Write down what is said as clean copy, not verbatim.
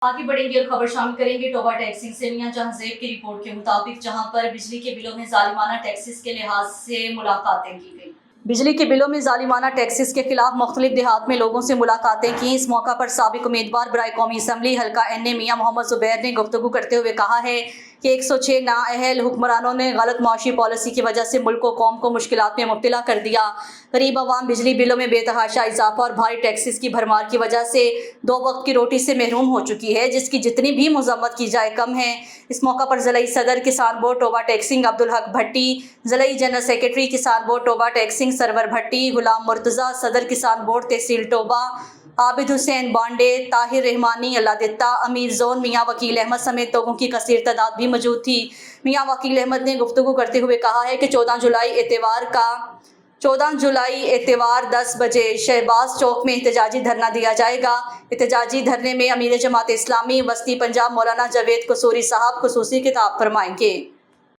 आगे बढ़ेंगे और खबर शामिल करेंगे टोबा टैक्सिंग से। मियां जहांजेब की रिपोर्ट के मुताबिक जहां पर बिजली के बिलों में जालिमाना टैक्सेस के लिहाज से मुलाकातें की गई। बिजली के बिलों में जालिमाना टैक्सेस के खिलाफ मुख्तलिफ देहात में लोगों से मुलाकातें की। इस मौका पर साबिक उम्मीदवार बराए कौमी असम्बली हल्का NA मियां मोहम्मद जुबैर ने गुफ्तगू करते हुए कहा है कि 106 नाअहल हुक्मरानों ने गलत मुआशी पॉलिसी की वजह से मुल्क व कौम को मुश्किलात में मुब्तला कर दिया। गरीब अवाम बिजली बिलों में बेतहाशा इजाफा और भारी टैक्सेस की भरमार की वजह से 2 वक्त की रोटी से महरूम हो चुकी है, जिसकी जितनी भी मजम्मत की जाए कम है। इस मौका पर ज़िला सदर किसान board Toba taxing Abdul Haq भट्टी, ज़िला जनरल सेक्रेटरी किसान बोर्ड टोबा टैक्सिंग सरवर भट्टी, गुलाम मुर्तज़ा सदर किसान बोर्ड तहसील टोबा, आबिद हुसैन बांडे, ताहिर रहमानी, अल्लादित्ता, अमीर जोन, मियां वकील अहमद समेत लोगों की कसीर तादाद भी मौजूद थी। मियां वकील अहमद ने गुफ्तगू करते हुए कहा है कि 14 जुलाई एतवार 10 बजे शहबाज चौक में एहतजाजी धरना दिया जाएगा। एहतजाजी धरने में अमीर जमात इस्लामी वस्ती पंजाब मौलाना जावेद कसूरी साहब खुसूसी खिताब फरमाएंगे।